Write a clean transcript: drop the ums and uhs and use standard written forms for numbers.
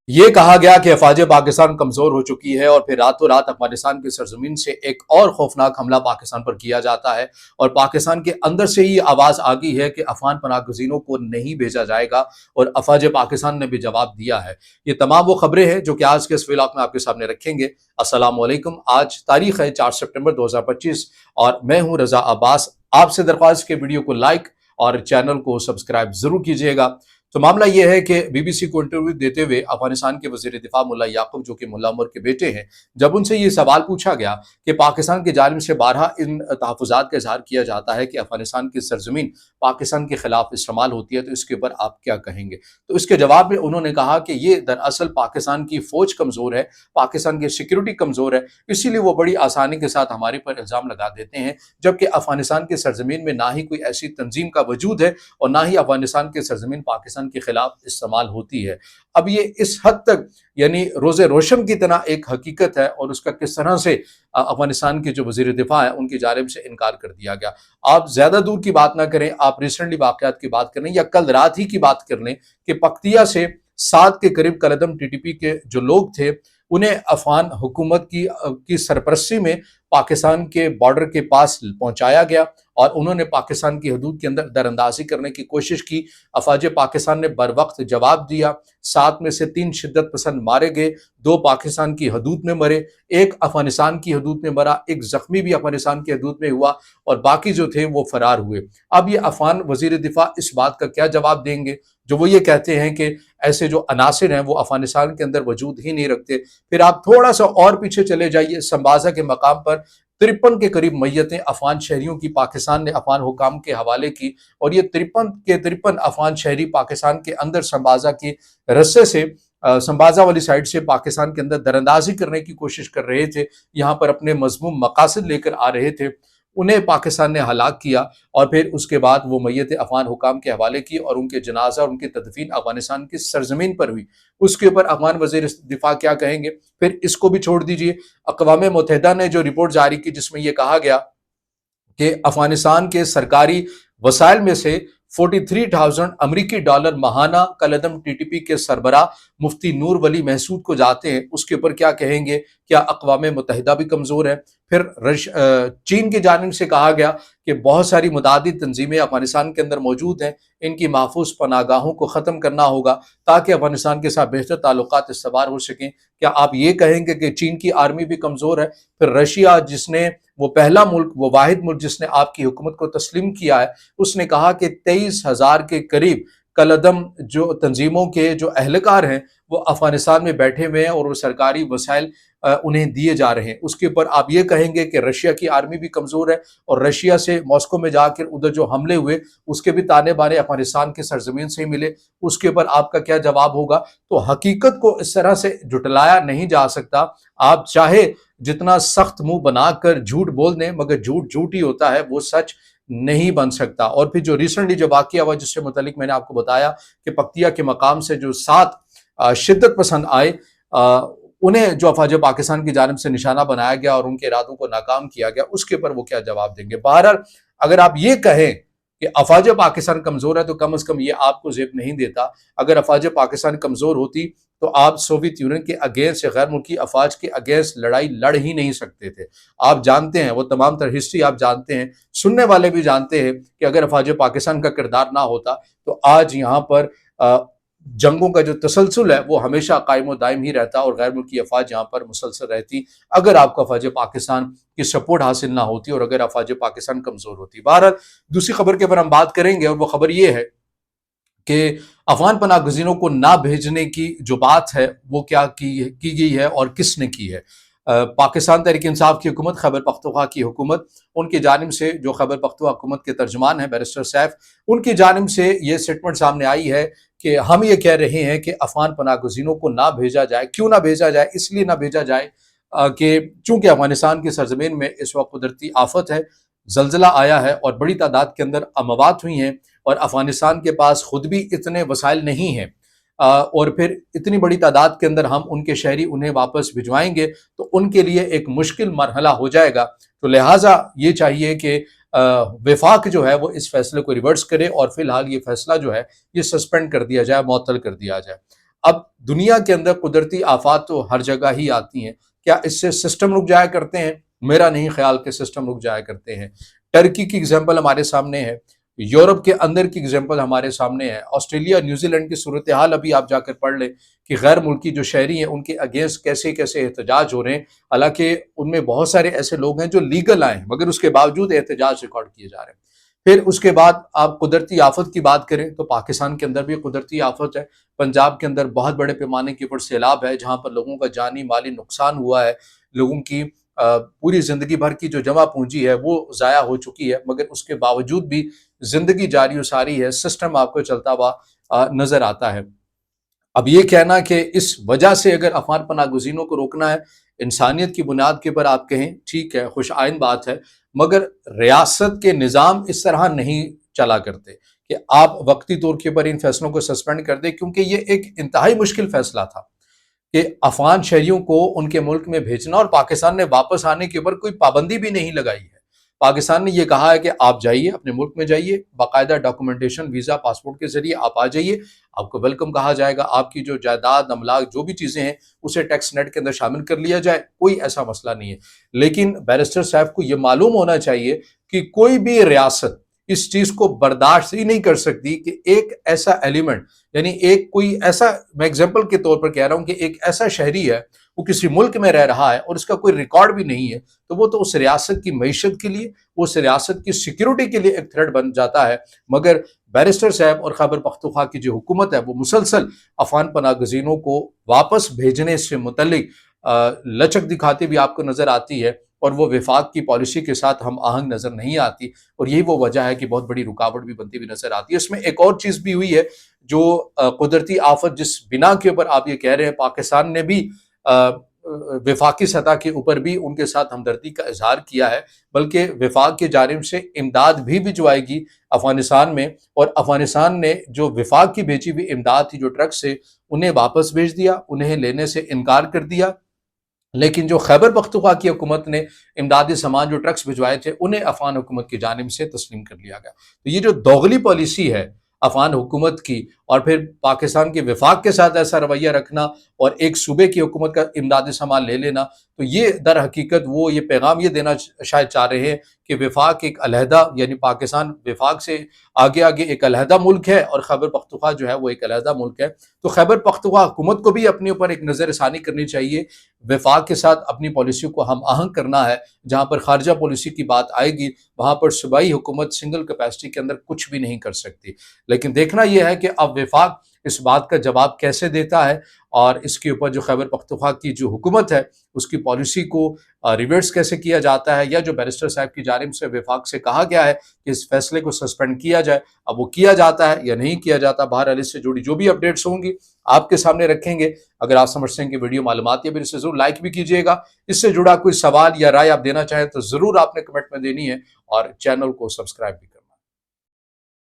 یہ کہا گیا کہ افواج پاکستان کمزور ہو چکی ہے اور پھر راتوں رات افغانستان کی سرزمین سے ایک اور خوفناک حملہ پاکستان پر کیا جاتا ہے، اور پاکستان کے اندر سے ہی آواز آ گئی ہے کہ افغان پناہ گزینوں کو نہیں بھیجا جائے گا، اور افواج پاکستان نے بھی جواب دیا ہے۔ یہ تمام وہ خبریں ہیں جو کہ آج کے اس ویلاگ میں آپ کے سامنے رکھیں گے۔ السلام علیکم، آج تاریخ ہے 4 سپٹمبر 2025 اور میں ہوں رضا عباس۔ آپ سے درخواست کہ ویڈیو کو لائک اور چینل کو سبسکرائب ضرور کیجیے گا۔ تو معاملہ یہ ہے کہ بی بی سی کو انٹرویو دیتے ہوئے افغانستان کے وزیر دفاع ملا یعقوب، جو کہ ملا عمر کے بیٹے ہیں، جب ان سے یہ سوال پوچھا گیا کہ پاکستان کی جانب سے بارہا ان تحفظات کا اظہار کیا جاتا ہے کہ افغانستان کی سرزمین پاکستان کے خلاف استعمال ہوتی ہے، تو اس کے اوپر آپ کیا کہیں گے؟ تو اس کے جواب میں انہوں نے کہا کہ یہ دراصل پاکستان کی فوج کمزور ہے، پاکستان کی سیکیورٹی کمزور ہے، اسی لیے وہ بڑی آسانی کے ساتھ ہمارے پر الزام لگا دیتے ہیں، جبکہ افغانستان کی سرزمین میں نہ ہی کوئی ایسی تنظیم کا وجود ہے اور نہ ہی افغانستان کی سرزمین پاکستان کے خلاف استعمال ہوتی ہے۔ اب یہ اس حد تک یعنی روز روشن کی طرح ایک حقیقت ہے، اور اس کا کس طرح سے افغانستان کے جو وزیر دفاع ہے ان کی جانب سے انکار کر دیا گیا۔ آپ زیادہ دور کی بات نہ کریں، آپ ریسنٹلی واقعات کی بات کریں یا کل رات ہی کی بات کر لیں کہ پکتیا سے 7 کے قریب کالعدم ٹی ٹی پی کے جو لوگ تھے، انہیں افغان حکومت کی سرپرستی میں پاکستان کے بارڈر کے پاس پہنچایا گیا، اور انہوں نے پاکستان کی حدود کے اندر دراندازی کرنے کی کوشش کی۔ افواج پاکستان نے بر وقت جواب دیا، 7 میں سے 3 شدت پسند مارے گئے، 2 پاکستان کی حدود میں مرے، 1 افغانستان کی حدود میں مرا، 1 زخمی بھی افغانستان کی حدود میں ہوا، اور باقی جو تھے وہ فرار ہوئے۔ اب یہ افغان وزیر دفاع اس بات کا کیا جواب دیں گے جو وہ یہ کہتے ہیں کہ ایسے جو عناصر ہیں وہ افغانستان کے اندر وجود ہی نہیں رکھتے؟ پھر آپ تھوڑا سا اور پیچھے چلے جائیے، سمبازا کے مقام پر 53 کے قریب میتیں افغان شہریوں کی پاکستان نے افغان حکام کے حوالے کی، اور یہ 53 کے 53 افغان شہری پاکستان کے اندر سمبازا کی رسے سے سمبازا والی سائڈ سے پاکستان کے اندر دراندازی کرنے کی کوشش کر رہے تھے، یہاں پر اپنے مذموم مقاصد لے کر آ رہے تھے، انہیں پاکستان نے ہلاک کیا، اور پھر اس کے بعد وہ میتیں افغان حکام کے حوالے کی، اور ان کے جنازہ اور ان کی تدفین افغانستان کی سرزمین پر ہوئی۔ اس کے اوپر افغان وزیر دفاع کیا کہیں گے؟ پھر اس کو بھی چھوڑ دیجئے، اقوام متحدہ نے جو رپورٹ جاری کی جس میں یہ کہا گیا کہ افغانستان کے سرکاری وسائل میں سے 43,000 امریکی ڈالر ماہانہ کالعدم ٹی ٹی پی کے سربراہ مفتی نور ولی محسود کو جاتے ہیں، اس کے اوپر کیا کہیں گے؟ کیا اقوام متحدہ بھی کمزور ہے؟ پھر چین کی جانب سے کہا گیا کہ بہت ساری متعدد تنظیمیں افغانستان کے اندر موجود ہیں، ان کی محفوظ پناہ گاہوں کو ختم کرنا ہوگا تاکہ افغانستان کے ساتھ بہتر تعلقات استوار ہو سکیں۔ کیا آپ یہ کہیں گے کہ چین کی آرمی بھی کمزور ہے؟ پھر رشیا، جس نے وہ پہلا ملک، وہ واحد ملک جس نے آپ کی حکومت کو تسلیم کیا ہے، اس نے کہا کہ 23,000 کے قریب کالعدم جو تنظیموں کے جو اہلکار ہیں وہ افغانستان میں بیٹھے ہوئے ہیں، اور وہ سرکاری وسائل انہیں دیے جا رہے ہیں۔ اس کے اوپر آپ یہ کہیں گے کہ رشیا کی آرمی بھی کمزور ہے، اور رشیا سے ماسکو میں جا کر ادھر جو حملے ہوئے اس کے بھی تانے بانے افغانستان کی سرزمین سے ہی ملے؟ اس کے اوپر آپ کا کیا جواب ہوگا؟ تو حقیقت کو اس طرح سے جھٹلایا نہیں جا سکتا، آپ چاہے جتنا سخت منہ بنا کر جھوٹ بول دیں، مگر جھوٹ جھوٹ ہی ہوتا ہے، وہ سچ نہیں بن سکتا۔ اور پھر جو ریسنٹلی جو واقعہ ہوا جس سے متعلق میں نے آپ کو بتایا کہ پکتیا کے مقام سے جو 7 شدت پسند آئے، انہیں جو افواج پاکستان کی جانب سے نشانہ بنایا گیا اور ان کے ارادوں کو ناکام کیا گیا، اس کے اوپر وہ کیا جواب دیں گے؟ بہرحال اگر آپ یہ کہیں کہ افواج پاکستان کمزور ہے تو کم از کم یہ آپ کو زیب نہیں دیتا۔ اگر افواج پاکستان کمزور ہوتی تو آپ سوویت یونین کے اگینسٹ یا غیر ملکی افواج کے اگینسٹ لڑائی لڑ ہی نہیں سکتے تھے۔ آپ جانتے ہیں، وہ تمام تر ہسٹری آپ جانتے ہیں، سننے والے بھی جانتے ہیں کہ اگر افواج پاکستان کا کردار نہ ہوتا تو آج یہاں پر جنگوں کا جو تسلسل ہے وہ ہمیشہ قائم و دائم ہی رہتا، اور غیر ملکی افواج یہاں پر مسلسل رہتی اگر آپ کو افواج پاکستان کی سپورٹ حاصل نہ ہوتی اور اگر افواج پاکستان کمزور ہوتی۔ بہرحال دوسری خبر کے اوپر ہم بات کریں گے، اور وہ خبر یہ ہے کہ افغان پناہ گزینوں کو نہ بھیجنے کی جو بات ہے وہ کیا کی گئی ہے اور کس نے کی ہے؟ پاکستان تحریک انصاف کی حکومت، خیبر پختونخوا کی حکومت، ان کی جانب سے جو خیبر پختونخوا حکومت کے ترجمان ہیں بیرسٹر سیف، ان کی جانب سے یہ سٹیٹمنٹ سامنے آئی ہے کہ ہم یہ کہہ رہے ہیں کہ افغان پناہ گزینوں کو نہ بھیجا جائے۔ کیوں نہ بھیجا جائے؟ اس لیے نہ بھیجا جائے کہ چونکہ افغانستان کی سرزمین میں اس وقت قدرتی آفت ہے، زلزلہ آیا ہے اور بڑی تعداد کے اندر اموات ہوئی ہیں، اور افغانستان کے پاس خود بھی اتنے وسائل نہیں ہیں، اور پھر اتنی بڑی تعداد کے اندر ہم ان کے شہری انہیں واپس بھجوائیں گے تو ان کے لیے ایک مشکل مرحلہ ہو جائے گا۔ تو لہٰذا یہ چاہیے کہ وفاق جو ہے وہ اس فیصلے کو ریورس کرے، اور فی الحال یہ فیصلہ جو ہے یہ سسپینڈ کر دیا جائے، معطل کر دیا جائے۔ اب دنیا کے اندر قدرتی آفات تو ہر جگہ ہی آتی ہیں، کیا اس سے سسٹم رک جایا کرتے ہیں؟ میرا نہیں خیال کہ سسٹم رک جایا کرتے ہیں۔ ٹرکی کی اگزامپل ہمارے سامنے ہے، یورپ کے اندر کی اگزامپل ہمارے سامنے ہے، آسٹریلیا نیوزی لینڈ کی صورتحال ابھی آپ جا کر پڑھ لیں کہ غیر ملکی جو شہری ہیں ان کے اگینسٹ کیسے کیسے احتجاج ہو رہے ہیں، حالانکہ ان میں بہت سارے ایسے لوگ ہیں جو لیگل آئے ہیں مگر اس کے باوجود احتجاج ریکارڈ کیے جا رہے ہیں۔ پھر اس کے بعد آپ قدرتی آفت کی بات کریں تو پاکستان کے اندر بھی قدرتی آفت ہے، پنجاب کے اندر بہت بڑے پیمانے کے اوپر سیلاب ہے جہاں پر لوگوں کا جانی مالی نقصان ہوا ہے، لوگوں کی پوری زندگی بھر کی جو جمع پونجی ہے وہ ضائع ہو چکی ہے، مگر اس کے باوجود بھی زندگی جاری و ساری ہے، سسٹم آپ کو چلتا ہوا نظر آتا ہے۔ اب یہ کہنا کہ اس وجہ سے اگر افغان پناہ گزینوں کو روکنا ہے انسانیت کی بنیاد کے اوپر آپ کہیں ٹھیک ہے، خوش آئند بات ہے، مگر ریاست کے نظام اس طرح نہیں چلا کرتے کہ آپ وقتی طور کے اوپر ان فیصلوں کو سسپینڈ کر دیں، کیونکہ یہ ایک انتہائی مشکل فیصلہ تھا کہ افغان شہریوں کو ان کے ملک میں بھیجنا، اور پاکستان نے واپس آنے کے اوپر کوئی پابندی بھی نہیں لگائی ہے۔ پاکستان نے یہ کہا ہے کہ آپ جائیے، اپنے ملک میں جائیے، باقاعدہ ڈاکومنٹیشن ویزا پاسپورٹ کے ذریعے آپ آ جائیے، آپ کو ویلکم کہا جائے گا، آپ کی جو جائیداد املاک جو بھی چیزیں ہیں اسے ٹیکس نیٹ کے اندر شامل کر لیا جائے، کوئی ایسا مسئلہ نہیں ہے۔ لیکن بیرسٹر صاحب کو یہ معلوم ہونا چاہیے کہ کوئی بھی ریاست اس چیز کو برداشت ہی نہیں کر سکتی کہ ایک ایسا ایلیمنٹ، یعنی ایک کوئی ایسا، میں ایگزامپل کے طور پر کہہ رہا ہوں کہ ایک ایسا شہری ہے وہ کسی ملک میں رہ رہا ہے اور اس کا کوئی ریکارڈ بھی نہیں ہے، تو وہ تو اس ریاست کی معیشت کے لیے، اس ریاست کی سیکیورٹی کے لیے ایک تھریٹ بن جاتا ہے۔ مگر بیرسٹر صاحب اور خیبر پختونخوا کی جو حکومت ہے وہ مسلسل افغان پناہ گزینوں کو واپس بھیجنے سے متعلق لچک دکھاتی بھی آپ کو نظر آتی ہے، اور وہ وفاق کی پالیسی کے ساتھ ہم آہنگ نظر نہیں آتی، اور یہی وہ وجہ ہے کہ بہت بڑی رکاوٹ بھی بنتی ہوئی نظر آتی ہے۔ اس میں ایک اور چیز بھی ہوئی ہے جو قدرتی آفت جس بنا کے اوپر آپ یہ کہہ رہے ہیں، پاکستان نے بھی وفاقی سطح کے اوپر بھی ان کے ساتھ ہمدردی کا اظہار کیا ہے، بلکہ وفاق کی جانب سے امداد بھی بھجوائی گی افغانستان میں، اور افغانستان نے جو وفاق کی بھیجی ہوئی امداد تھی جو ٹرک سے، انہیں واپس بھیج دیا، انہیں لینے سے انکار کر دیا۔ لیکن جو خیبر پختونخوا کی حکومت نے امدادی سامان جو ٹرکس بھجوائے تھے انہیں افغان حکومت کی جانب سے تسلیم کر لیا گیا۔ تو یہ جو دوغلی پالیسی ہے افغان حکومت کی، اور پھر پاکستان کے وفاق کے ساتھ ایسا رویہ رکھنا اور ایک صوبے کی حکومت کا امدادی سامان لے لینا، تو یہ در حقیقت وہ یہ پیغام یہ دینا شاید چاہ رہے ہیں کہ وفاق ایک علیحدہ، یعنی پاکستان وفاق سے آگے آگے ایک علیحدہ ملک ہے اور خیبر پختونخوا جو ہے وہ ایک علیحدہ ملک ہے۔ تو خیبر پختونخوا حکومت کو بھی اپنے اوپر ایک نظر ثانی کرنی چاہیے، وفاق کے ساتھ اپنی پالیسی کو ہم آہنگ کرنا ہے۔ جہاں پر خارجہ پالیسی کی بات آئے گی وہاں پر صوبائی حکومت سنگل کیپیسٹی کے اندر کچھ بھی نہیں کر سکتی۔ لیکن دیکھنا یہ ہے کہ اب وفاق اس بات کا جواب کیسے دیتا ہے، اور اس کے اوپر جو خیبر پختونخوا کی جو حکومت ہے اس کی پالیسی کو ریورس کیسے کیا جاتا ہے، یا جو بیرسٹر صاحب کی جانب سے وفاق سے کہا گیا ہے کہ اس فیصلے کو سسپینڈ کیا جائے، اب وہ کیا جاتا ہے یا نہیں کیا جاتا۔ بہرحال اس سے جڑی جو بھی اپڈیٹس ہوں گی آپ کے سامنے رکھیں گے۔ اگر آپ سمجھتے ہیں کہ ویڈیو معلوماتی ہے پھر اسے ضرور لائک بھی کیجیے گا۔ اس سے جڑا کوئی سوال یا رائے آپ دینا چاہیں تو ضرور آپ نے کمنٹ میں دینی ہے، اور چینل کو سبسکرائب بھی کریں۔